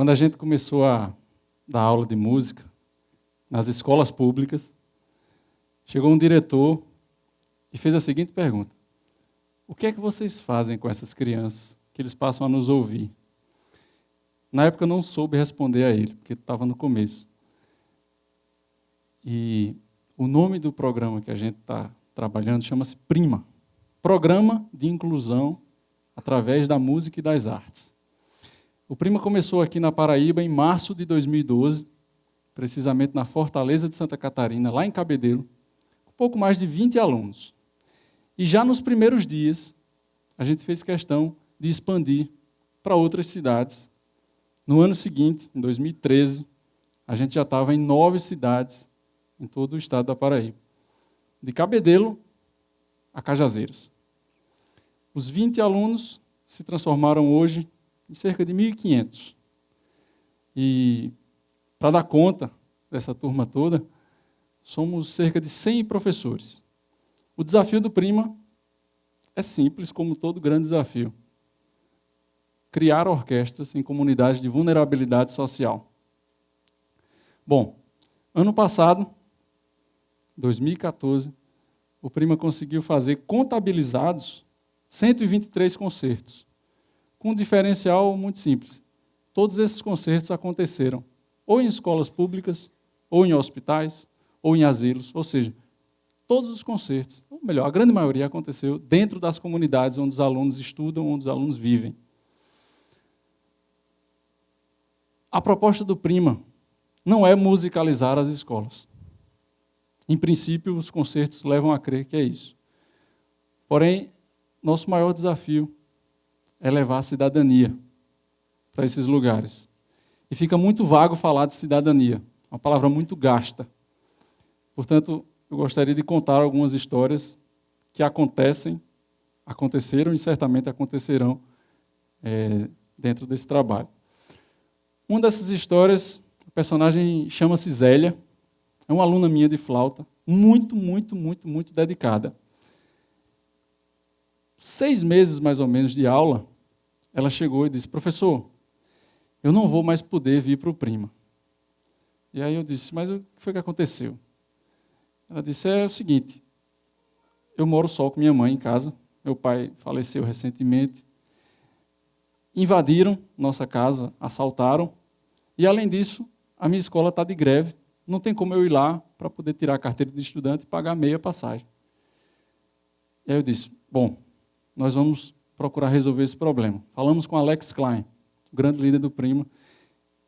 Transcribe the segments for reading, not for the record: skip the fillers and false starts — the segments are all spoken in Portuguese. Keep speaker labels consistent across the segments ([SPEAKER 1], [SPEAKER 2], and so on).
[SPEAKER 1] Quando a gente começou a dar aula de música nas escolas públicas, chegou um diretor e fez a seguinte pergunta: o que é que vocês fazem com essas crianças que eles passam a nos ouvir? Na época eu não soube responder a ele, porque estava no começo. E o nome do programa que a gente está trabalhando chama-se PRIMA, Programa de Inclusão através da Música e das Artes. O PRIMA começou aqui na Paraíba em março de 2012, precisamente na Fortaleza de Santa Catarina, lá em Cabedelo, com pouco mais de 20 alunos. E já nos primeiros dias, a gente fez questão de expandir para outras cidades. No ano seguinte, em 2013, a gente já estava em 9 cidades em todo o estado da Paraíba, de Cabedelo a Cajazeiras. Os 20 alunos se transformaram hoje em cerca de 1.500. E, para dar conta dessa turma toda, somos cerca de 100 professores. O desafio do PRIMA é simples, como todo grande desafio: criar orquestras em comunidades de vulnerabilidade social. Bom, ano passado, 2014, o PRIMA conseguiu fazer contabilizados 123 concertos, com um diferencial muito simples. Todos esses concertos aconteceram ou em escolas públicas, ou em hospitais, ou em asilos, ou seja, todos os concertos, ou melhor, a grande maioria aconteceu dentro das comunidades onde os alunos estudam, onde os alunos vivem. A proposta do PRIMA não é musicalizar as escolas. Em princípio, os concertos levam a crer que é isso. Porém, nosso maior desafio é levar a cidadania para esses lugares. E fica muito vago falar de cidadania, uma palavra muito gasta. Portanto, eu gostaria de contar algumas histórias que aconteceram e certamente acontecerão dentro desse trabalho. Uma dessas histórias, a personagem chama-se Zélia, é uma aluna minha de flauta, muito dedicada. 6 meses, mais ou menos, de aula, ela chegou e disse: professor, eu não vou mais poder vir para o PRIMA. E aí eu disse: mas o que foi que aconteceu? Ela disse: é o seguinte, eu moro só com minha mãe em casa, meu pai faleceu recentemente, invadiram nossa casa, assaltaram, e além disso, a minha escola está de greve, não tem como eu ir lá para poder tirar a carteira de estudante e pagar meia passagem. E aí eu disse: bom, nós vamos procurar resolver esse problema. Falamos com Alex Klein, o grande líder do PRIMA,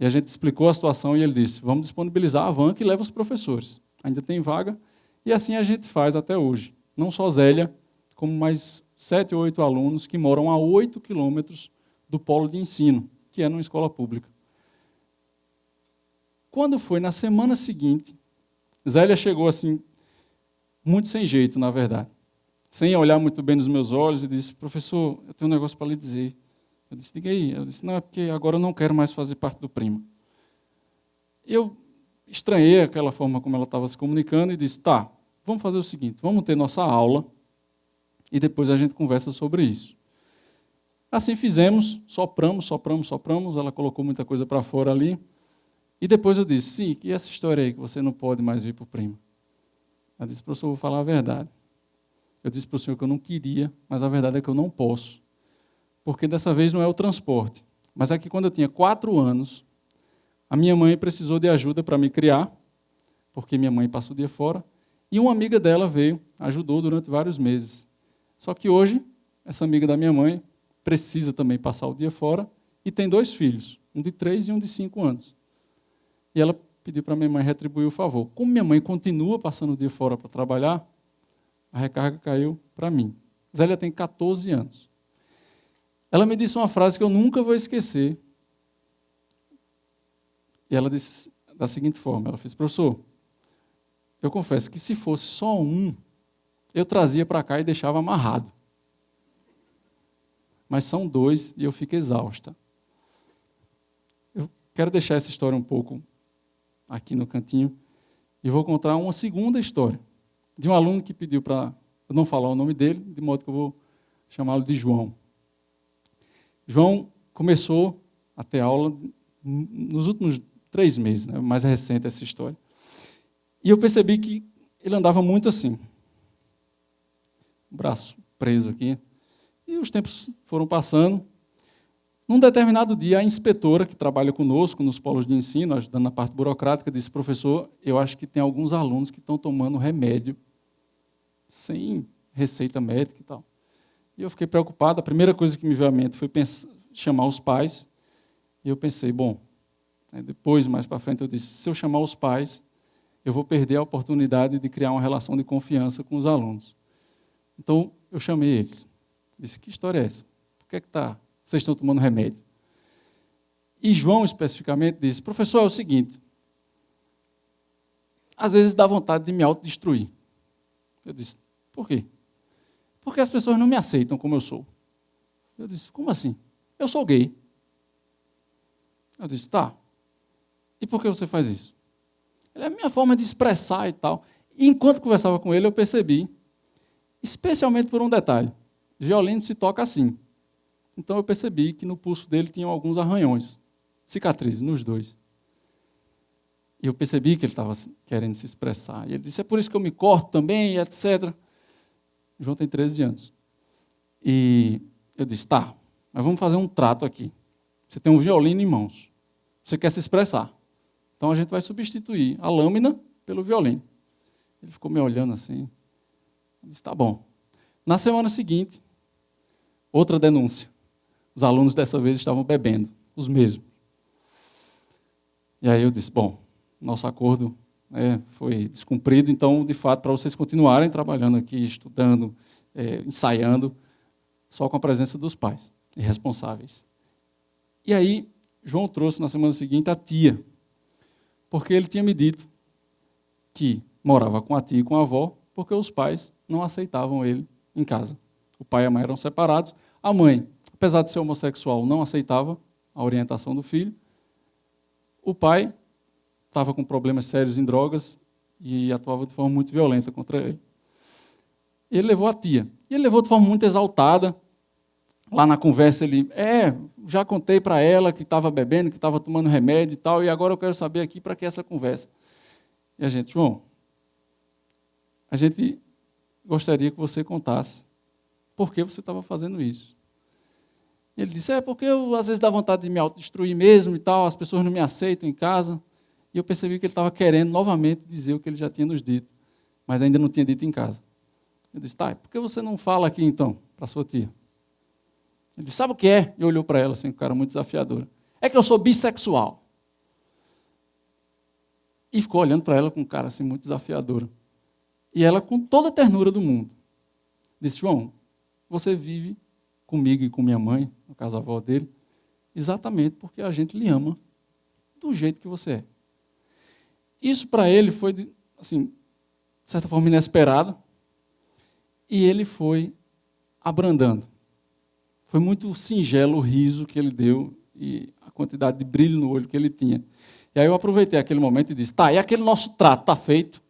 [SPEAKER 1] e a gente explicou a situação e ele disse: vamos disponibilizar a van que leva os professores. Ainda tem vaga, e assim a gente faz até hoje. Não só Zélia, como mais 7 ou 8 alunos que moram a 8 quilômetros do polo de ensino, que é numa escola pública. Quando foi na semana seguinte, Zélia chegou assim, muito sem jeito, na verdade, sem olhar muito bem nos meus olhos, e disse: professor, eu tenho um negócio para lhe dizer. Eu disse: diga aí. Eu disse: não, é porque agora eu não quero mais fazer parte do PRIMA. Eu estranhei aquela forma como ela estava se comunicando e disse: tá, vamos fazer o seguinte, vamos ter nossa aula e depois a gente conversa sobre isso. Assim fizemos, sopramos, ela colocou muita coisa para fora ali. E depois eu disse: sim, e essa história aí que você não pode mais vir para o PRIMA? Ela disse: professor, eu vou falar a verdade. Eu disse para o senhor que eu não queria, mas a verdade é que eu não posso. Porque dessa vez não é o transporte. Mas é que quando eu tinha 4 anos, a minha mãe precisou de ajuda para me criar, porque minha mãe passa o dia fora, e uma amiga dela veio, ajudou durante vários meses. Só que hoje, essa amiga da minha mãe precisa também passar o dia fora e tem 2 filhos, um de 3 e um de 5 anos. E ela pediu para minha mãe retribuir o favor. Como minha mãe continua passando o dia fora para trabalhar, a recarga caiu para mim. Zélia tem 14 anos. Ela me disse uma frase que eu nunca vou esquecer. E ela disse da seguinte forma: ela fez: professor, eu confesso que se fosse só um, eu trazia para cá e deixava amarrado. Mas são 2 e eu fico exausta. Eu quero deixar essa história um pouco aqui no cantinho e vou contar uma segunda história de um aluno que pediu para eu não falar o nome dele, de modo que eu vou chamá-lo de João. João começou a ter aula nos últimos 3 meses, né? Mais recente essa história. E eu percebi que ele andava muito assim, braço preso aqui. E os tempos foram passando. Num determinado dia, a inspetora, que trabalha conosco nos polos de ensino, ajudando na parte burocrática, disse: professor, eu acho que tem alguns alunos que estão tomando remédio sem receita médica e tal. E eu fiquei preocupado. A primeira coisa que me veio à mente foi chamar os pais. E eu pensei, bom, depois, mais para frente, eu disse: se eu chamar os pais, eu vou perder a oportunidade de criar uma relação de confiança com os alunos. Então, eu chamei eles. Disse: que história é essa? Por que vocês estão tomando remédio? E João, especificamente, disse: professor, é o seguinte, às vezes dá vontade de me autodestruir. Eu disse: por quê? Porque as pessoas não me aceitam como eu sou. Eu disse: como assim? Eu sou gay. Eu disse: tá. E por que você faz isso? É a minha forma de expressar e tal. E enquanto conversava com ele, eu percebi, especialmente por um detalhe: violino se toca assim. Então eu percebi que no pulso dele tinham alguns arranhões, cicatrizes nos dois. E eu percebi que ele estava querendo se expressar. E ele disse: é por isso que eu me corto também, etc. João tem 13 anos. E eu disse: tá, mas vamos fazer um trato aqui. Você tem um violino em mãos. Você quer se expressar. Então a gente vai substituir a lâmina pelo violino. Ele ficou me olhando assim. Eu disse: tá bom. Na semana seguinte, outra denúncia. Os alunos dessa vez estavam bebendo, os mesmos. E aí eu disse: bom, nosso acordo foi descumprido, então, de fato, para vocês continuarem trabalhando aqui, estudando, ensaiando, só com a presença dos pais e responsáveis. E aí, João trouxe na semana seguinte a tia, porque ele tinha me dito que morava com a tia e com a avó, porque os pais não aceitavam ele em casa. O pai e a mãe eram separados. A mãe, apesar de ser homossexual, não aceitava a orientação do filho. O pai estava com problemas sérios em drogas e atuava de forma muito violenta contra ele. Ele levou a tia. E ele levou de forma muito exaltada. Lá na conversa ele: já contei para ela que estava bebendo, que estava tomando remédio e tal, e agora eu quero saber aqui para que essa conversa. E a gente: João, a gente gostaria que você contasse por que você estava fazendo isso. E ele disse: porque eu às vezes dá vontade de me autodestruir mesmo e tal, as pessoas não me aceitam em casa. E eu percebi que ele estava querendo novamente dizer o que ele já tinha nos dito, mas ainda não tinha dito em casa. Eu disse: tá, por que você não fala aqui então, para sua tia? Ele disse: sabe o que é? E olhou para ela assim, com cara muito desafiadora. É que eu sou bissexual. E ficou olhando para ela com cara assim, muito desafiadora. E ela, com toda a ternura do mundo, disse: João, você vive comigo e com minha mãe, no caso a avó dele, exatamente porque a gente lhe ama do jeito que você é. Isso para ele foi, assim, de certa forma inesperado, e ele foi abrandando. Foi muito singelo o riso que ele deu e a quantidade de brilho no olho que ele tinha. E aí eu aproveitei aquele momento e disse: tá, e aquele nosso trato está feito?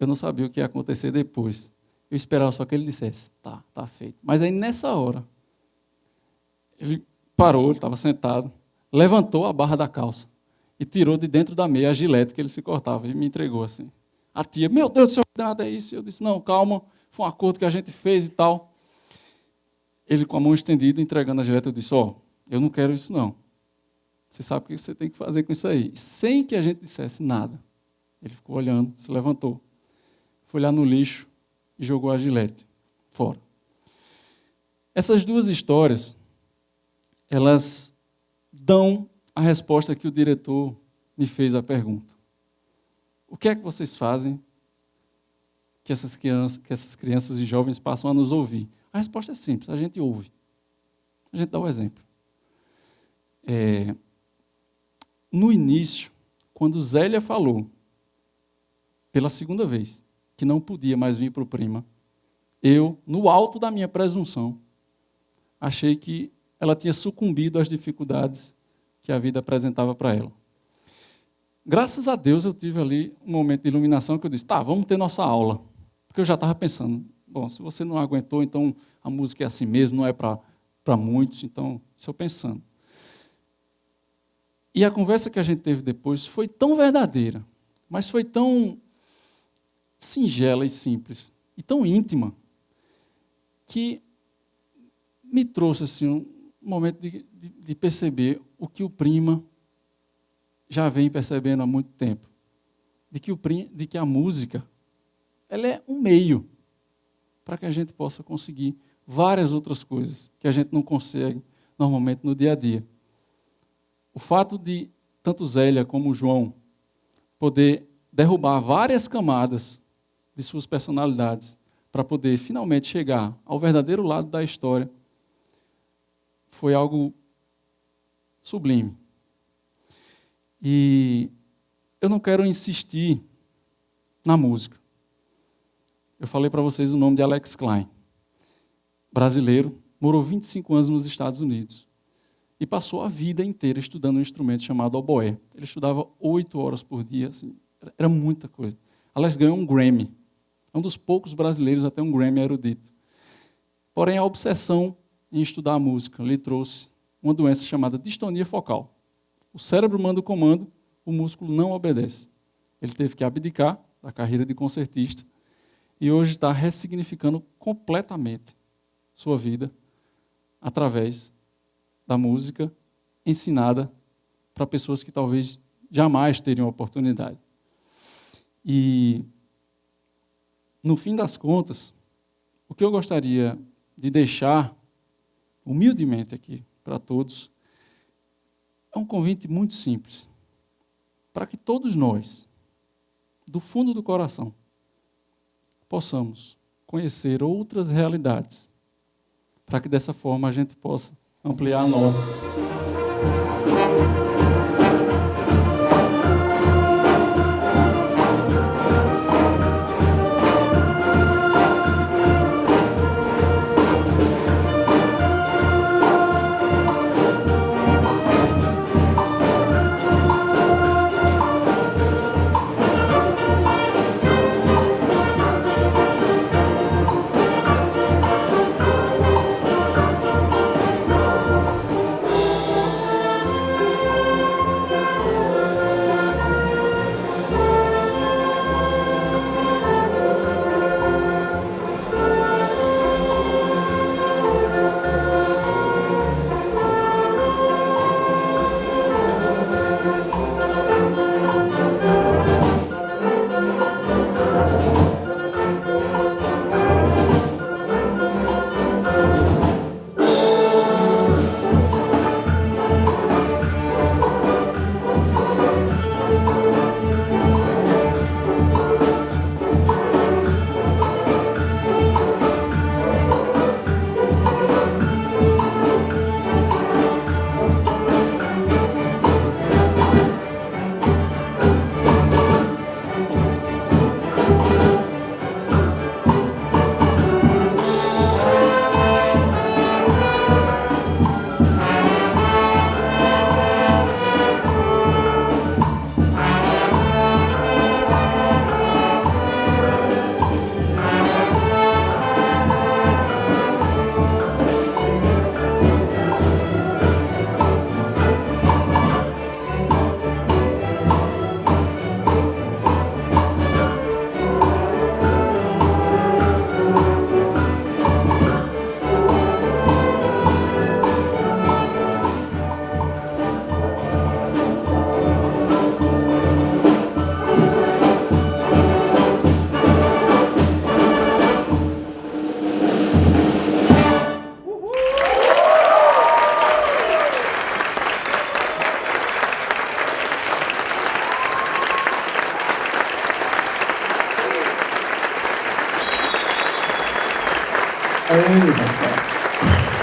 [SPEAKER 1] Eu não sabia o que ia acontecer depois. Eu esperava só que ele dissesse: tá feito. Mas aí nessa hora, ele parou, ele estava sentado, levantou a barra da calça e tirou de dentro da meia a gilete que ele se cortava e me entregou assim. A tia: meu Deus do céu, que nada é isso? Eu disse: não, calma, foi um acordo que a gente fez e tal. Ele com a mão estendida, entregando a gilete, eu disse: eu não quero isso não. Você sabe o que você tem que fazer com isso aí. E sem que a gente dissesse nada, ele ficou olhando, se levantou, foi lá no lixo e jogou a gilete fora. Essas duas histórias, elas dão a resposta que o diretor me fez à pergunta. O que é que vocês fazem que essas crianças e jovens passam a nos ouvir? A resposta é simples: a gente ouve. A gente dá o exemplo. No início, quando Zélia falou, pela segunda vez, que não podia mais vir para o Prima, eu, no alto da minha presunção, achei que ela tinha sucumbido às dificuldades que a vida apresentava para ela. Graças a Deus eu tive ali um momento de iluminação que eu disse: tá, vamos ter nossa aula. Porque eu já estava pensando: bom, se você não aguentou, então a música é assim mesmo, não é para muitos, então, isso eu pensando. E a conversa que a gente teve depois foi tão verdadeira, mas foi tão singela e simples, e tão íntima, que me trouxe assim, um momento de perceber o que o Prima já vem percebendo há muito tempo. De que a música ela é um meio para que a gente possa conseguir várias outras coisas que a gente não consegue normalmente no dia a dia. O fato de tanto Zélia como o João poder derrubar várias camadas de suas personalidades para poder finalmente chegar ao verdadeiro lado da história foi algo sublime. E eu não quero insistir na música. Eu falei para vocês o nome de Alex Klein, brasileiro, morou 25 anos nos Estados Unidos e passou a vida inteira estudando um instrumento chamado oboé. Ele estudava 8 horas por dia, assim, era muita coisa. Alex ganhou um Grammy, é um dos poucos brasileiros a ter um Grammy erudito. Porém, a obsessão em estudar a música lhe trouxe uma doença chamada distonia focal. O cérebro manda o comando, o músculo não obedece. Ele teve que abdicar da carreira de concertista e hoje está ressignificando completamente sua vida através da música ensinada para pessoas que talvez jamais teriam a oportunidade. E, no fim das contas, o que eu gostaria de deixar humildemente aqui para todos é um convite muito simples, para que todos nós, do fundo do coração, possamos conhecer outras realidades, para que dessa forma a gente possa ampliar a nossa.
[SPEAKER 2] Aí, rapaz.